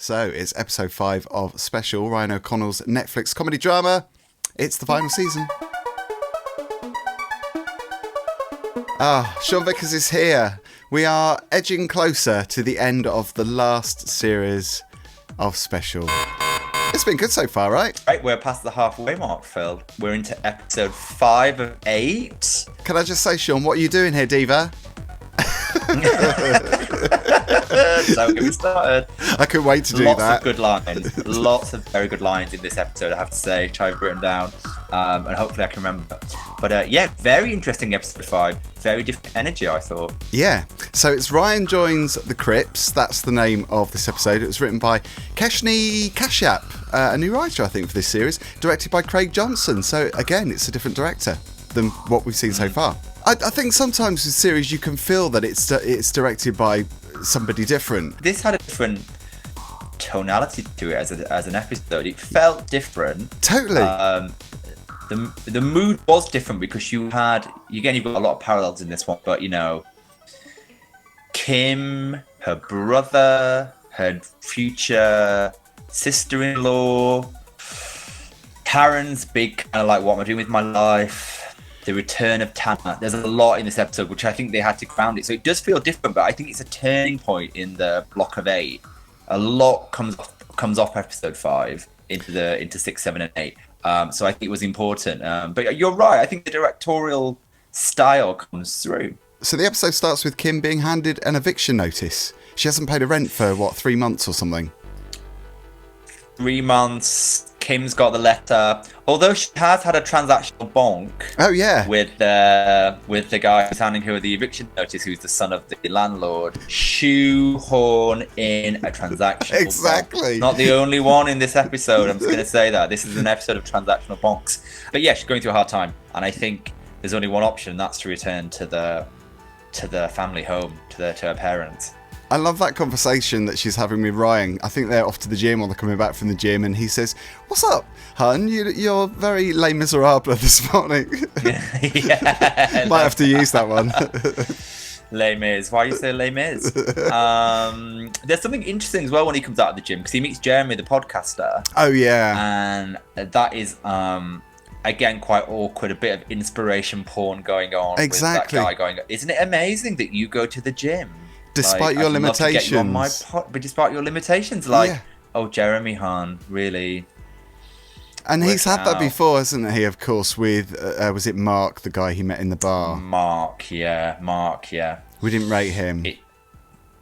So it's episode 5 of Special, Ryan O'Connell's Netflix comedy drama. It's the final season. Sean Vickers is here. We are edging closer to the end of the last series of Special. It's been good so far, right? Right, we're past the halfway mark, Phil. We're into episode 5 of 8. Can I just say, Sean, what are you doing here, Diva? Don't get me started. I couldn't wait to do Lots that. of good lines. Lots of very good lines in this episode, I have to say, which I've written down. And hopefully I can remember. But yeah, very interesting episode 5. Very different energy, I thought. Yeah. So it's Ryan joins the Crips. That's the name of this episode. It was written by Keshni Kashyap, a new writer, I think, for this series. Directed by Craig Johnson. So again, it's a different director than what we've seen so far. I think sometimes with series you can feel that it's directed by somebody different. This had a different tonality to it as an episode. It felt different. Totally. The mood was different because you've got a lot of parallels in this one, but you know, Kim, her brother, her future sister-in-law, Karen's big kind of like, what am I doing with my life? The Return of Tana. There's a lot in this episode, which I think they had to ground it. So it does feel different, but I think it's a turning point in the block of 8. A lot comes off episode 5 into 6, 7, and 8. So I think it was important. But you're right. I think the directorial style comes through. So the episode starts with Kim being handed an eviction notice. She hasn't paid her rent for, 3 months or something? 3 months. Kim's got the letter. Although she has had a transactional bonk. Oh yeah. With the guy who's handing her the eviction notice, who's the son of the landlord. Shoehorn in a transactional Exactly. bonk. Not the only one in this episode. I'm just going to say that this is an episode of transactional bonks. But yeah, she's going through a hard time, and I think there's only one option. That's to return to the family home, to her parents. I love that conversation that she's having with Ryan. I think they're off to the gym or they're coming back from the gym, and he says, "What's up, hun? You're very Les Miserables this morning." Yeah. Might have to use that one. Les Mis. Why you say Les Mis? There's something interesting as well when he comes out of the gym, because he meets Jeremy, the podcaster. Oh yeah. And that is again quite awkward. A bit of inspiration porn going on. Exactly. With that guy going, isn't it amazing that you go to the gym? Despite your limitations. But despite your limitations, oh, Jeremy Hahn, really. And he's had that before, hasn't he? Of course, with was it Mark, the guy he met in the bar? Mark, yeah. We didn't rate him.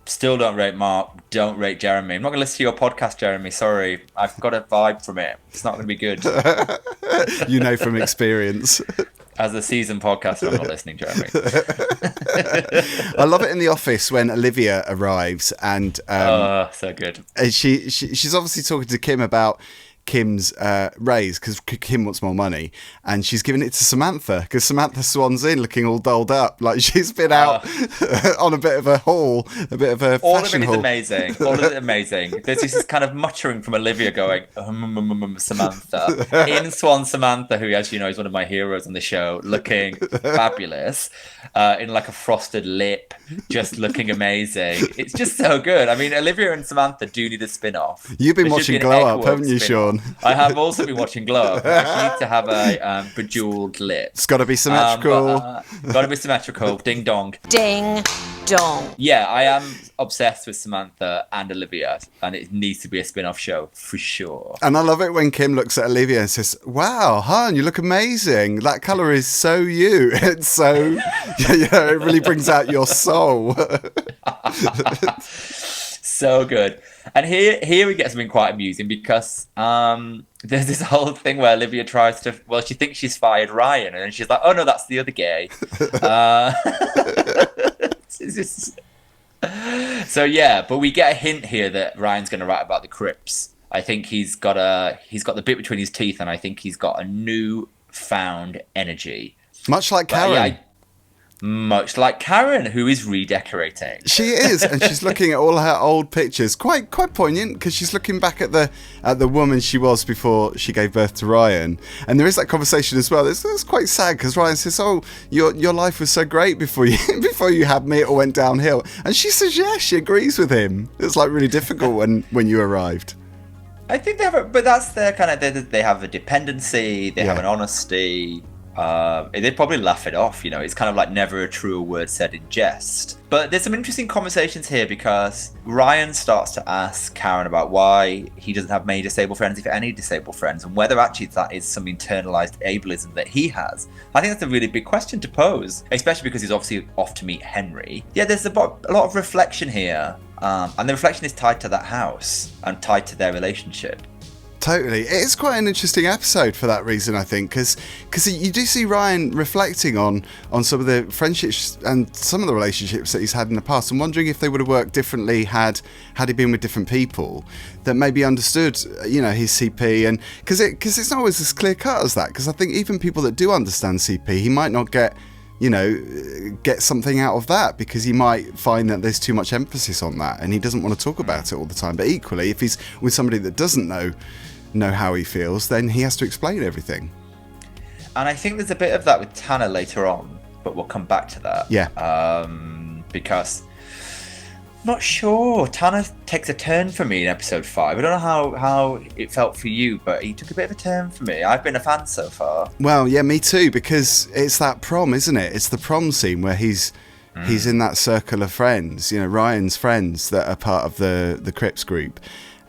Still don't rate Mark. Don't rate Jeremy. I'm not going to listen to your podcast, Jeremy. Sorry, I've got a vibe from it. It's not going to be good. You know from experience. As a seasoned podcaster, I'm not listening, Jeremy. I love it in the office when Olivia arrives and so good. She's obviously talking to Kim about Kim's raise, because Kim wants more money, and she's giving it to Samantha because Samantha swans in looking all dolled up, like she's been out on a bit of a haul, a bit of a fashion haul. All of it is amazing. There's this kind of muttering from Olivia going, Samantha. In Swan Samantha, who, as you know, is one of my heroes on the show, looking fabulous, in like a frosted lip, just looking amazing. It's just so good. I mean, Olivia and Samantha do need a spin-off. You've been watching Glow Up, haven't you, Sean? I have also been watching Glow Up. I need to have a bejeweled lip. It's got to be symmetrical. Got to be symmetrical. Ding dong. Ding dong. Yeah, I am obsessed with Samantha and Olivia, and it needs to be a spin-off show for sure. And I love it when Kim looks at Olivia and says, "Wow, hon, you look amazing. That colour is so you." It's so, it really brings out your soul. So good. And here it gets something quite amusing, because there's this whole thing where Olivia tries to, she thinks she's fired Ryan, and then she's like, oh no, that's the other gay. So yeah, but we get a hint here that Ryan's going to write about the Crips. I think he's got the bit between his teeth, and I think he's got a new found energy. Much like Karen. Much like Karen, who is redecorating. She is, and she's looking at all her old pictures. Quite poignant, because she's looking back at the woman she was before she gave birth to Ryan. And there is that conversation as well. It's quite sad, because Ryan says, "Oh, your life was so great before you had me. It all went downhill." And she says, "Yeah, she agrees with him. It's like really difficult when you arrived." I think they have, but that's their kind of. They have a dependency. They have an honesty. They'd probably laugh it off, you know. It's kind of like never a truer word said in jest. But there's some interesting conversations here, because Ryan starts to ask Karen about why he doesn't have many disabled friends, if any disabled friends, and whether actually that is some internalized ableism that he has. I think that's a really big question to pose, especially because he's obviously off to meet Henry. Yeah, there's a lot of reflection here, and the reflection is tied to that house and tied to their relationship. Totally. It's quite an interesting episode for that reason, I think, because you do see Ryan reflecting on some of the friendships and some of the relationships that he's had in the past, and wondering if they would have worked differently had he been with different people that maybe understood, you know, his CP. And because it's not always as clear cut as that, because I think even people that do understand CP, he might not get something out of that, because he might find that there's too much emphasis on that and he doesn't want to talk about it all the time. But equally, if he's with somebody that doesn't know how he feels, then he has to explain everything. And I think there's a bit of that with Tana later on, but we'll come back to that. Yeah. Because I'm not sure. Tana takes a turn for me in episode 5. I don't know how it felt for you, but he took a bit of a turn for me. I've been a fan so far. Well, yeah, me too, because it's that prom, isn't it? It's the prom scene where he's in that circle of friends, you know, Ryan's friends that are part of the Crips group,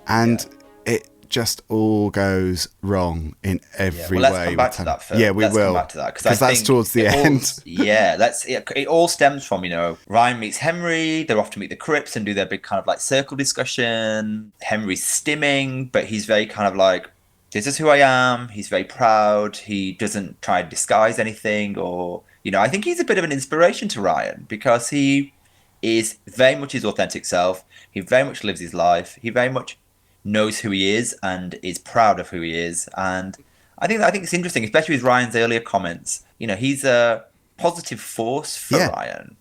and it just all goes wrong in every way. Well, let's come back to that, Phil. Yeah, we will. Come back to that, because that's towards the end. It all stems from, you know, Ryan meets Henry. They're off to meet the Crips and do their big kind of like circle discussion. Henry's stimming, but he's very kind of like, this is who I am. He's very proud. He doesn't try to disguise anything, or, you know, I think he's a bit of an inspiration to Ryan, because he is very much his authentic self. He very much lives his life. He very much knows who he is and is proud of who he is. And I think it's interesting, especially with Ryan's earlier comments. You know, he's a positive force for Ryan.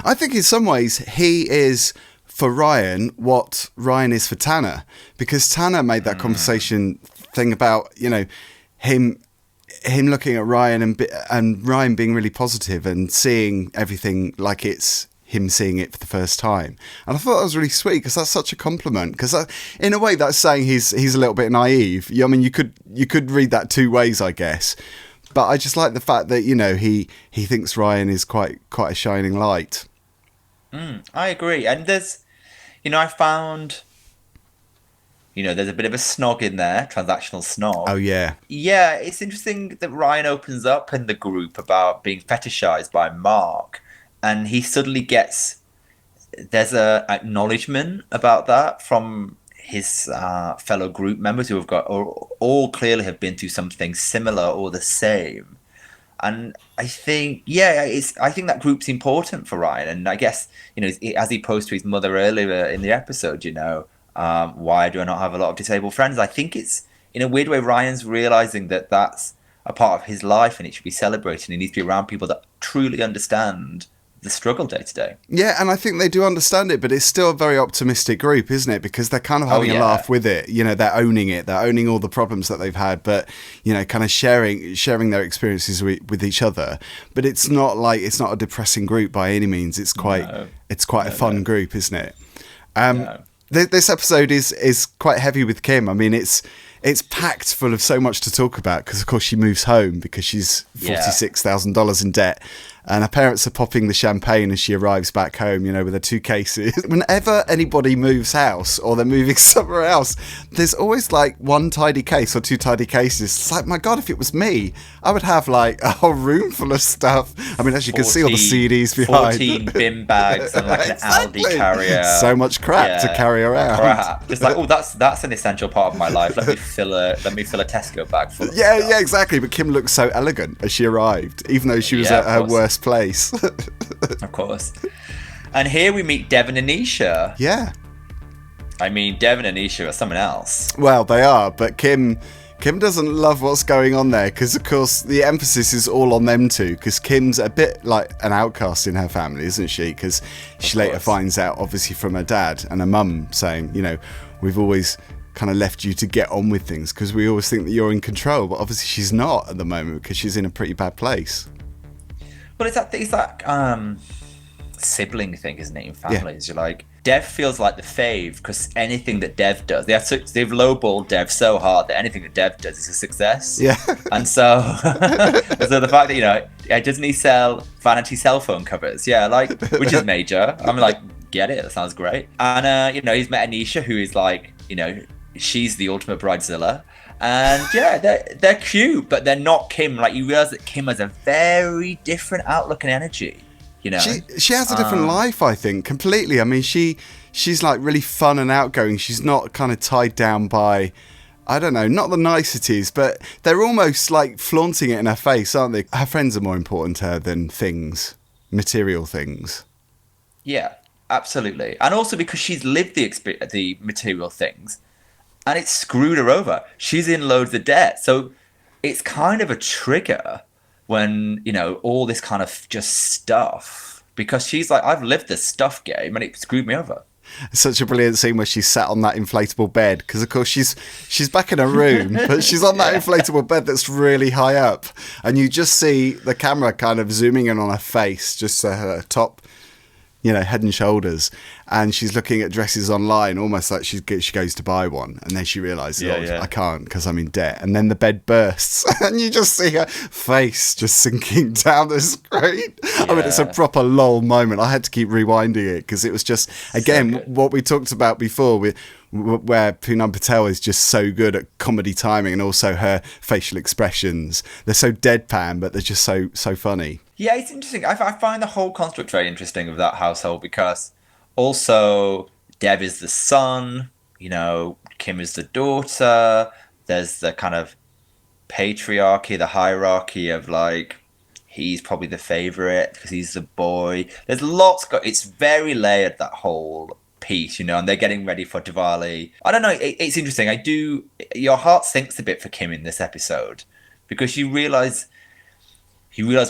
I think in some ways he is for Ryan what Ryan is for Tana, because Tana made that conversation thing about, you know, him looking at Ryan and Ryan being really positive and seeing everything like it's him seeing it for the first time. And I thought that was really sweet, because that's such a compliment, because in a way that's saying he's a little bit naive. I mean, you could read that two ways, I guess, but I just like the fact that, you know, he thinks Ryan is quite a shining light. I agree. And there's, you know, I found, you know, there's a bit of a snog in there, transactional snog. Oh yeah, it's interesting that Ryan opens up in the group about being fetishized by Mark. And he suddenly there's a acknowledgement about that from his fellow group members who have all clearly have been through something similar or the same. And I think, I think that group's important for Ryan. And I guess, you know, as he posed to his mother earlier in the episode, you know, why do I not have a lot of disabled friends? I think it's, in a weird way, Ryan's realizing that that's a part of his life and it should be celebrated. And he needs to be around people that truly understand the struggle day to day. Yeah, and I think they do understand it, but it's still a very optimistic group, isn't it? Because they're kind of having a laugh with it. You know, they're owning it. They're owning all the problems that they've had, but, you know, kind of sharing their experiences with each other. But it's not a depressing group by any means. It's quite a fun group, isn't it? This episode is quite heavy with Kim. I mean, it's packed full of so much to talk about, because of course she moves home because she's $46,000 in debt, and her parents are popping the champagne as she arrives back home, you know, with her 2 cases. Whenever anybody moves house or they're moving somewhere else, there's always like 1 tidy case or 2 tidy cases. It's like, my God, if it was me, I would have like a whole room full of stuff. I mean, as you can see all the CDs behind. 14 bin bags and like an Aldi carrier. So much crap to carry around. Crap. Just like, oh, that's an essential part of my life. Let me fill a Tesco bag full of stuff. Yeah, exactly. But Kim looks so elegant as she arrived, even though she was at her worst place. Of course. And here we meet Devon and Isha. Yeah. I mean, Devon and Isha are someone else. Well, they are, but Kim Kim doesn't love what's going on there because, of course, the emphasis is all on them two because Kim's a bit like an outcast in her family, isn't she? Because she later finds out, obviously, from her dad and her mum saying, you know, we've always kind of left you to get on with things because we always think that you're in control. But obviously she's not at the moment because she's in a pretty bad place. Well, it's that sibling thing, isn't it, in families? You're like, Dev feels like the fave because anything that Dev does, they've lowballed Dev so hard that anything that Dev does is a success. Yeah. And so, so the fact that, you know, doesn't he sell vanity cell phone covers? Yeah, like, which is major. I'm like, get it, that sounds great. And, you know, he's met Anisha, who is like, you know, she's the ultimate bridezilla. And yeah, they're cute, but they're not Kim. Like, you realize that Kim has a very different outlook and energy. You know, she has a different life, I think, completely. I mean, she's like really fun and outgoing. She's not kind of tied down by, I don't know, not the niceties, but they're almost like flaunting it in her face, aren't they? Her friends are more important to her than things, material things. Yeah, absolutely. And also because she's lived the material things and it's screwed her over. She's in loads of debt. So it's kind of a trigger when, you know, all this kind of just stuff, because she's like, I've lived this stuff game and it screwed me over. Such a brilliant scene where she's sat on that inflatable bed because, of course, she's back in her room, but she's on that inflatable bed that's really high up, and you just see the camera kind of zooming in on her face, just to her top, you know, head and shoulders, and she's looking at dresses online, almost like she goes to buy one, and then she realises, I can't because I'm in debt, and then the bed bursts, and you just see her face just sinking down the screen. Yeah. I mean, it's a proper lol moment. I had to keep rewinding it because it was just, again, what we talked about before with where Poonam Patel is just so good at comedy timing, and also her facial expressions. They're so deadpan, but they're just so funny. Yeah, it's interesting. I find the whole construct very interesting of that household because also Dev is the son, you know, Kim is the daughter. There's the kind of patriarchy, the hierarchy of like, he's probably the favorite because he's the boy. There's lots. It's very layered, that whole piece, you know, and they're getting ready for Diwali. I don't know. It's interesting. Your heart sinks a bit for Kim in this episode because you realize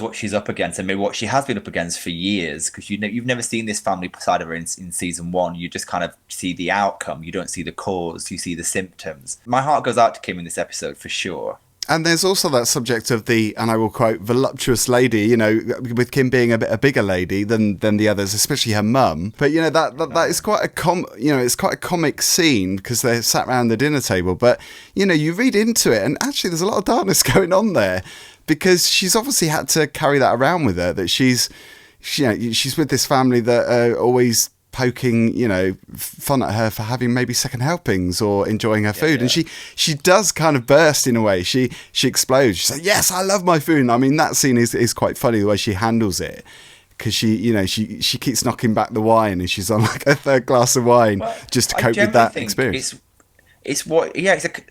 what she's up against and maybe what she has been up against for years, because you've never seen this family side of her in season one. You just kind of see the outcome. You don't see the cause. You see the symptoms. My heart goes out to Kim in this episode for sure. And there's also that subject of the, and I will quote, voluptuous lady, you know, with Kim being a bigger lady than the others, especially her mum. But, you know, that is quite it's quite a comic scene because they're sat around the dinner table. But, you know, you read into it and actually there's a lot of darkness going on there because she's obviously had to carry that around with her, that she's with this family that are always poking, you know, fun at her for having maybe second helpings or enjoying her food. Yeah. And she does kind of burst in a way. She explodes. She says, yes, I love my food. And I mean, that scene is quite funny the way she handles it. Because she keeps knocking back the wine and she's on like a third glass of wine just to cope with that experience. It's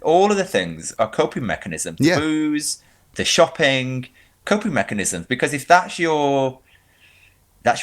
all of the things are coping mechanisms. The booze, the shopping, coping mechanisms. Because if that's your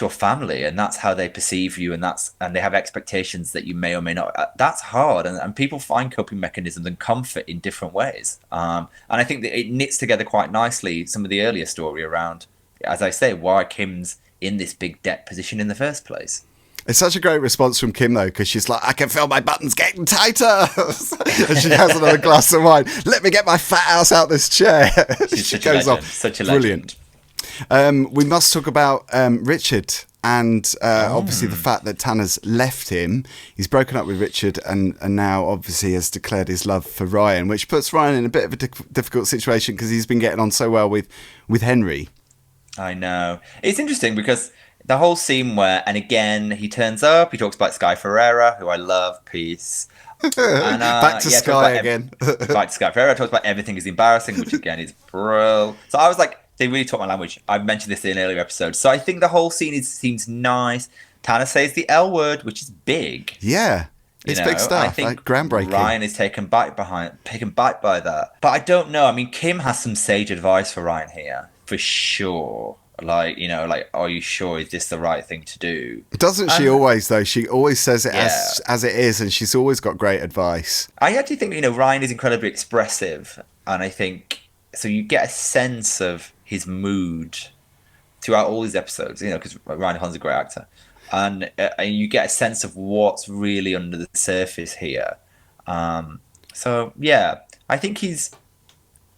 family and that's how they perceive you and they have expectations that you may or may not, that's hard. And people find coping mechanisms and comfort in different ways. And I think that it knits together quite nicely some of the earlier story around, as I say, why Kim's in this big debt position in the first place. It's such a great response from Kim, though, because she's like, I can feel my buttons getting tighter. And she has another glass of wine. Let me get my fat ass out this chair. She goes off. Such a legend. Brilliant. We must talk about Richard and obviously the fact that Tana's left him. He's broken up with Richard and now obviously has declared his love for Ryan, which puts Ryan in a bit of a difficult situation because he's been getting on so well with Henry. I know. It's interesting because the whole scene where, and again, he turns up, he talks about Sky Ferreira, who I love, peace. And, back to Sky again. Back to Sky Ferreira, talks about everything is embarrassing, which again is bro. So I was like, they really taught my language. I've mentioned this in earlier episodes. So I think the whole scene seems nice. Tana says the L word, which is big. Yeah. It's big stuff. I think groundbreaking. Ryan is taken back by that. But I don't know. I mean, Kim has some sage advice for Ryan here, for sure. Like, like, are you sure, is this the right thing to do? Doesn't she always, though? She always says it Yeah. as it is, and she's always got great advice. I actually think, Ryan is incredibly expressive, and I think, so you get a sense of his mood throughout all these episodes, because Ryan John's a great actor. And you get a sense of what's really under the surface here. So, yeah, I think he's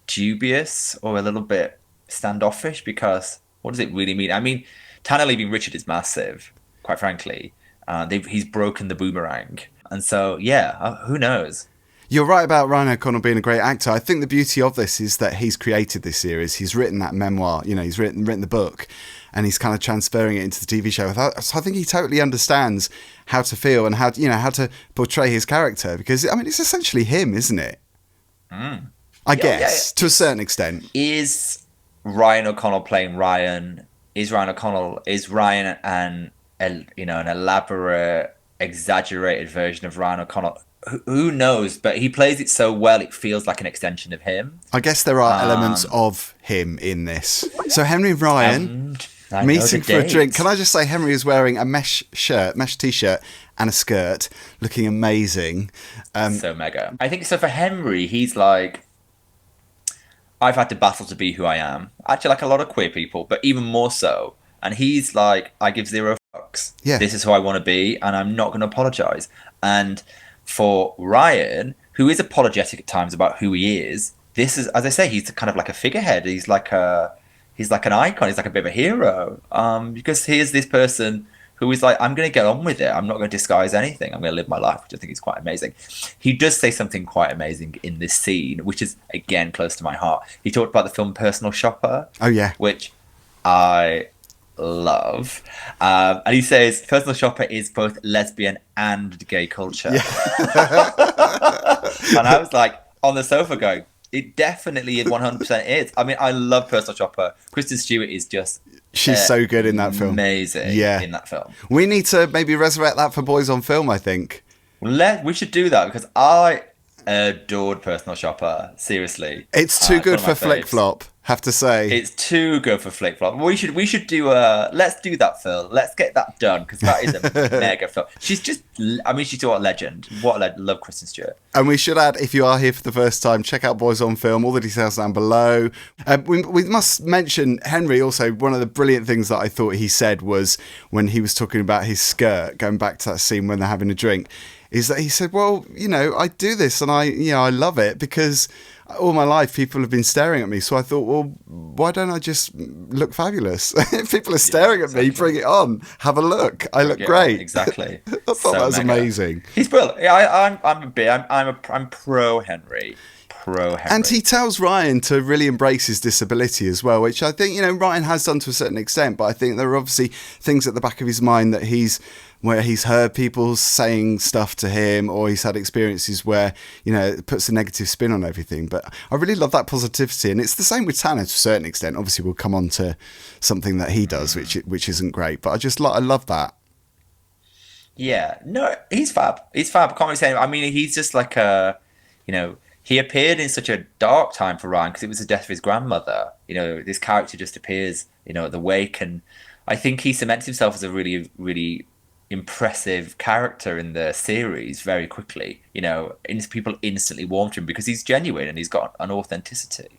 dubious or a little bit standoffish, because what does it really mean? I mean, Tana leaving Richard is massive, quite frankly. He's broken the boomerang. And so, yeah, who knows? You're right about Ryan O'Connell being a great actor. I think the beauty of this is that he's created this series. He's written that memoir, he's written the book, and he's kind of transferring it into the TV show. So I think he totally understands how to feel and how to portray his character, because, I mean, it's essentially him, isn't it? I guess, to a certain extent. Is Ryan O'Connell playing Ryan? Is Ryan an elaborate, exaggerated version of Ryan O'Connell? Who knows? But he plays it so well, it feels like an extension of him. I guess there are elements of him in this. So Henry and Ryan meeting for a drink. Can I just say, Henry is wearing a mesh t-shirt and a skirt, looking amazing. So mega. I think so. For Henry, he's like, I've had to battle to be who I am. Actually, like a lot of queer people, but even more so. And he's like, I give zero fucks. Yeah. This is who I want to be, and I'm not going to apologize. And for Ryan, who is apologetic at times about who he is, this is, as I say, he's kind of like a figurehead. He's like an icon. He's like a bit of a hero. Because here's this person who is like, I'm going to get on with it. I'm not going to disguise anything. I'm going to live my life, which I think is quite amazing. He does say something quite amazing in this scene, which is, again, close to my heart. He talked about the film Personal Shopper. Oh, yeah. Which I love. And he says, Personal Shopper is both lesbian and gay culture. Yeah. And I was like, on the sofa going, it definitely 100% is. I mean, I love Personal Shopper. Kristen Stewart is just... She's so good in that film. Amazing in that film. We need to maybe resurrect that for Boys on Film, I think. We should do that, because I adored Personal Shopper. Seriously. It's too good for Flick Flop, have to say. It's too good for Flick Flop. We should do let's do that, Phil. Let's get that done, because that is a mega film. She's just, I mean, she's a legend. Love Kristen Stewart. And we should add, if you are here for the first time, check out Boys on Film. All the details down below. We must mention Henry also. One of the brilliant things that I thought he said was when he was talking about his skirt, going back to that scene when they're having a drink, is that he said, well, I do this and I love it because all my life people have been staring at me. So I thought, well, why don't I just look fabulous? If people are staring at me, bring it on. Have a look. I look great. Exactly. I thought that was amazing. He's brilliant. I'm pro Henry. And he tells Ryan to really embrace his disability as well, which I think, Ryan has done to a certain extent, but I think there are obviously things at the back of his mind that where he's heard people saying stuff to him, or he's had experiences where, it puts a negative spin on everything. But I really love that positivity. And it's the same with Tana to a certain extent. Obviously, we'll come on to something that he does, which isn't great. But I love that. Yeah. No, he's fab. I can't really say. I mean, he's just like he appeared in such a dark time for Ryan because it was the death of his grandmother. This character just appears, at the wake. And I think he cements himself as a really, really impressive character in the series very quickly. People instantly warm to him because he's genuine and he's got an authenticity.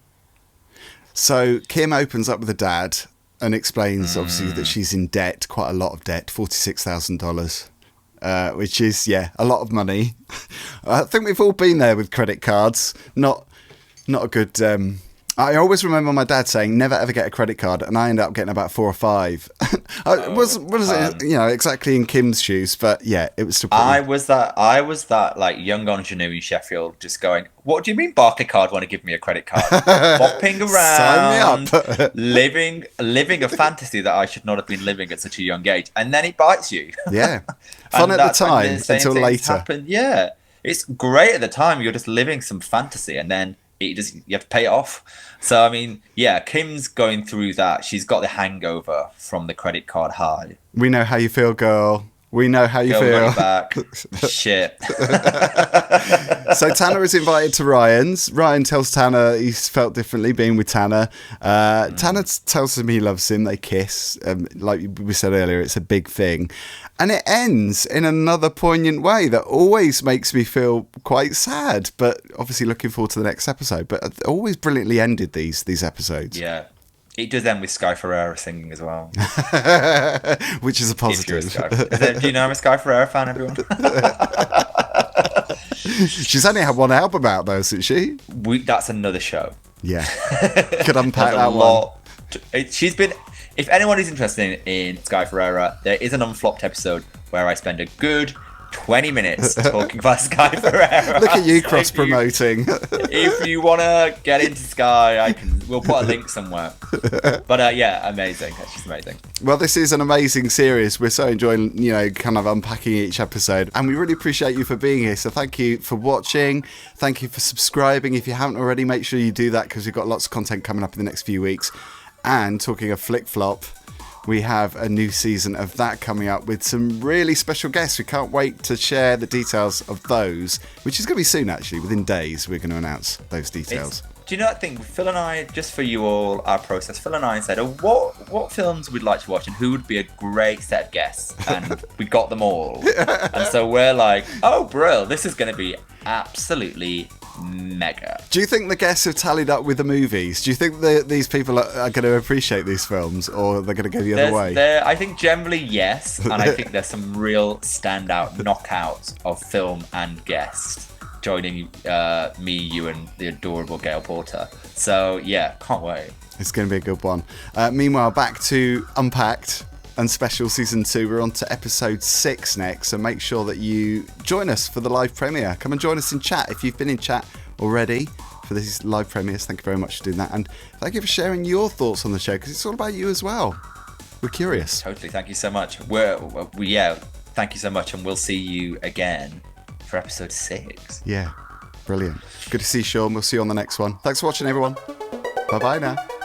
So Kim opens up with the dad and explains, obviously, that she's in debt, quite a lot of debt, $46,000. Which is, a lot of money. I think we've all been there with credit cards. Not a good... I always remember my dad saying, never ever get a credit card, and I ended up getting about 4 or 5. Was it, exactly in Kim's shoes, but it was still pretty... I was that like young ingenue in Sheffield just going, what do you mean Barclaycard want to give me a credit card? Bopping around, sign me up. living a fantasy that I should not have been living at such a young age, and then it bites you. Yeah. Fun at the time until later. Happened. Yeah. It's great at the time, you're just living some fantasy, and then you have to pay it off. So I mean, Kim's going through that. She's got the hangover from the credit card high. We know how you feel, girl. We know how you feel. Back. Shit. So Tana is invited to Ryan's. Ryan tells Tana he's felt differently being with Tana. Tana tells him he loves him. They kiss. Like we said earlier, it's a big thing. And it ends in another poignant way that always makes me feel quite sad, but obviously looking forward to the next episode. But always brilliantly ended these episodes. Yeah. It does end with Sky Ferreira singing as well. Which is a positive. Do you know I'm a Sky Ferreira fan, everyone? She's only had one album out, though, isn't she? That's another show. Yeah. Could unpack There's that a lot. She's been... If anyone is interested in Sky Ferreira, there is an Unflopped episode where I spend a good 20 minutes talking about Sky Ferreira. Look at you cross-promoting. If you want to get into Sky, we'll put a link somewhere. But yeah, amazing. It's just amazing. Well, this is an amazing series. We're so enjoying, kind of unpacking each episode. And we really appreciate you for being here. So thank you for watching. Thank you for subscribing. If you haven't already, make sure you do that because we've got lots of content coming up in the next few weeks. And talking of Flick Flop, we have a new season of that coming up with some really special guests. We can't wait to share the details of those, which is going to be soon, actually. Within days, we're going to announce those details. Do you know that thing? Phil and I, just for you all, our process, Phil and I said, what films we'd like to watch and who would be a great set of guests? And we got them all. And so we're like, oh, bro, this is going to be absolutely mega. Do you think the guests have tallied up with the movies? Do you think these people are going to appreciate these films, or they're going to go the other way? I think generally yes, and I think there's some real standout knockouts of film and guest joining me, you, and the adorable Gail Porter. So yeah, can't wait. It's going to be a good one. Meanwhile, back to Unpacked and Special Season 2. We're on to episode 6 next, so make sure that you join us for the live premiere. Come and join us in chat. If you've been in chat already for these live premieres, thank you very much for doing that. And thank you for sharing your thoughts on the show, because it's all about you as well. We're curious. Totally. Thank you so much. Thank you so much, and we'll see you again for episode 6. Yeah, brilliant. Good to see you, Sean. We'll see you on the next one. Thanks for watching, everyone. Bye-bye now.